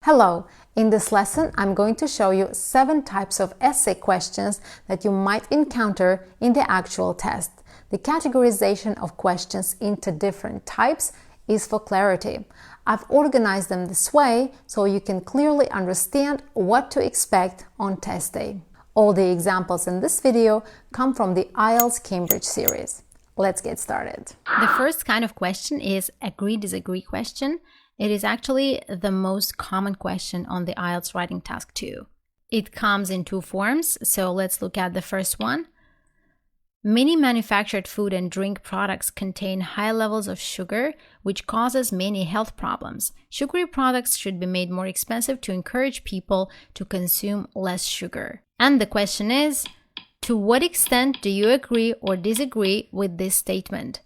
Hello! In this lesson, I'm going to show you 7 types of essay questions that you might encounter in the actual test. The categorization of questions into different types is for clarity. I've organized them this way so you can clearly understand what to expect on test day. All the examples in this video come from the IELTS Cambridge series. Let's get started. The first kind of question is agree-disagree question. It is actually the most common question on the IELTS Writing Task 2. It comes in 2 forms, so let's look at the first one. Many manufactured food and drink products contain high levels of sugar, which causes many health problems. Sugary products should be made more expensive to encourage people to consume less sugar. And the question is, to what extent do you agree or disagree with this statement?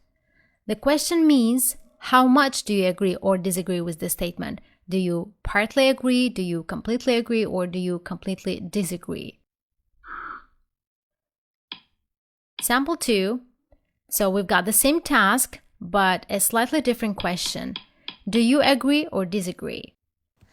The question means, how much do you agree or disagree with this statement? Do you partly agree, do you completely agree, or do you completely disagree? Sample 2. So we've got the same task, but a slightly different question. Do you agree or disagree?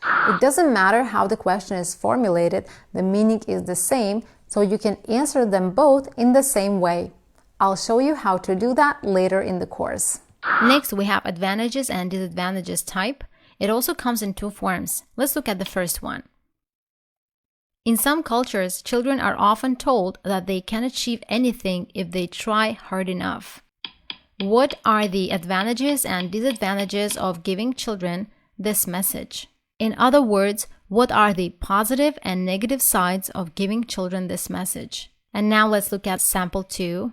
It doesn't matter how the question is formulated, the meaning is the same, so you can answer them both in the same way. I'll show you how to do that later in the course. Next, we have advantages and disadvantages type. It also comes in 2 forms. Let's look at the first one. In some cultures, children are often told that they can achieve anything if they try hard enough. What are the advantages and disadvantages of giving children this message? In other words, what are the positive and negative sides of giving children this message? And now let's look at sample 2.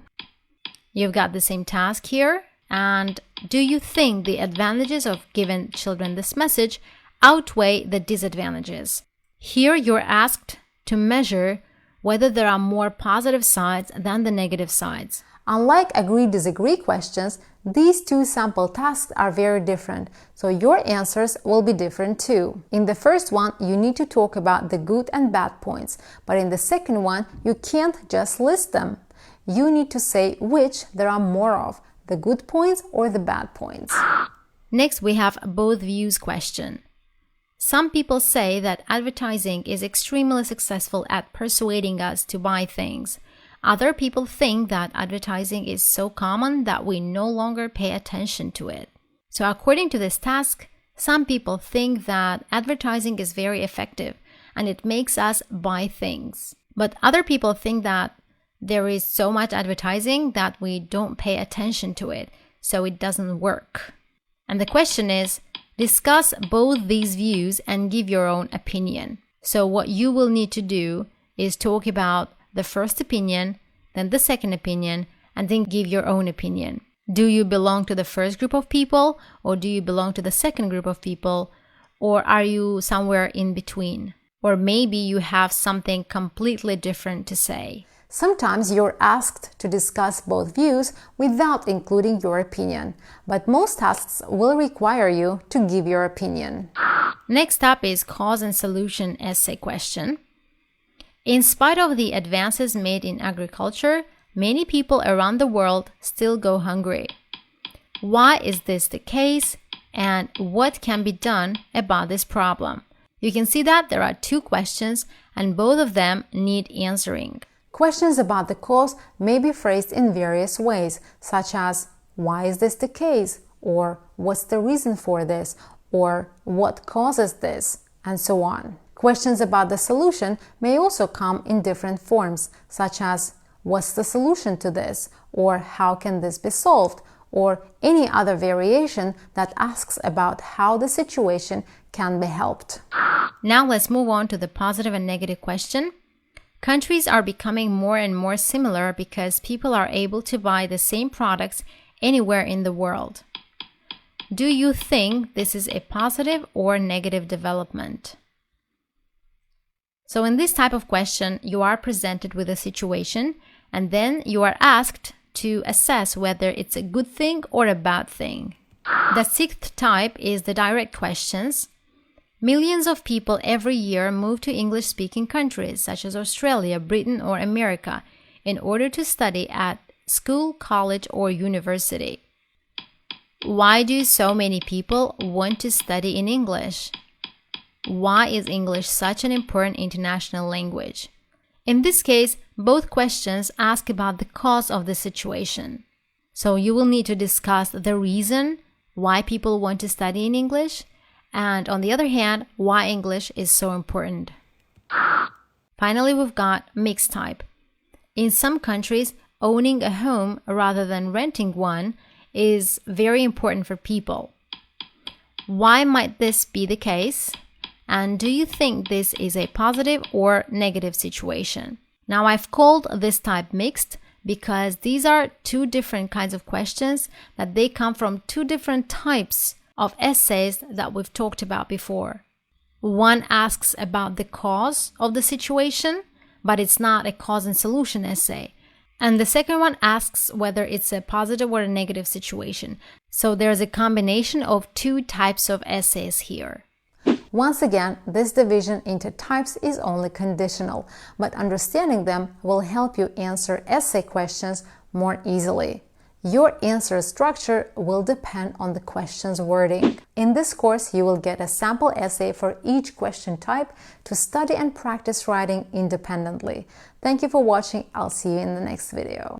You've got the same task here. And do you think the advantages of giving children this message outweigh the disadvantages? Here you're asked to measure whether there are more positive sides than the negative sides. Unlike agree-disagree questions, these 2 sample tasks are very different, so your answers will be different too. In the first one, you need to talk about the good and bad points, but in the second one, you can't just list them. You need to say which there are more of, the good points or the bad points. Next, we have both views question. Some people say that advertising is extremely successful at persuading us to buy things. Other people think that advertising is so common that we no longer pay attention to it. So according to this task, some people think that advertising is very effective and it makes us buy things. But other people think that there is so much advertising that we don't pay attention to it, so it doesn't work. And the question is, discuss both these views and give your own opinion. So what you will need to do is talk about the first opinion, then the second opinion, and then give your own opinion. Do you belong to the first group of people, or do you belong to the second group of people, or are you somewhere in between? Or maybe you have something completely different to say. Sometimes you're asked to discuss both views without including your opinion, but most tasks will require you to give your opinion. Next up is cause and solution essay question. In spite of the advances made in agriculture, many people around the world still go hungry. Why is this the case, and what can be done about this problem? You can see that there are 2 questions and both of them need answering. Questions about the cause may be phrased in various ways, such as, why is this the case? Or, what's the reason for this? Or, what causes this? And so on. Questions about the solution may also come in different forms, such as, what's the solution to this? Or, how can this be solved? Or any other variation that asks about how the situation can be helped. Now let's move on to the positive and negative question. Countries are becoming more and more similar because people are able to buy the same products anywhere in the world. Do you think this is a positive or negative development? So in this type of question, you are presented with a situation and then you are asked to assess whether it's a good thing or a bad thing. The 6th type is the direct questions. Millions of people every year move to English-speaking countries such as Australia, Britain, or America in order to study at school, college, or university. Why do so many people want to study in English? why is English such an important international language? In this case, both questions ask about the cause of the situation. So you will need to discuss the reason why people want to study in English, and on the other hand, why English is so important. Finally, we've got mixed type. In some countries, owning a home rather than renting one is very important for people. Why might this be the case? And do you think this is a positive or negative situation? Now, I've called this type mixed because these are two different kinds of questions that they come from two different types of essays that we've talked about before. One asks about the cause of the situation, but it's not a cause and solution essay. And the second one asks whether it's a positive or a negative situation. So there's a combination of two types of essays here. Once again, this division into types is only conditional, but understanding them will help you answer essay questions more easily. Your answer structure will depend on the question's wording. In this course, you will get a sample essay for each question type to study and practice writing independently. Thank you for watching. I'll see you in the next video.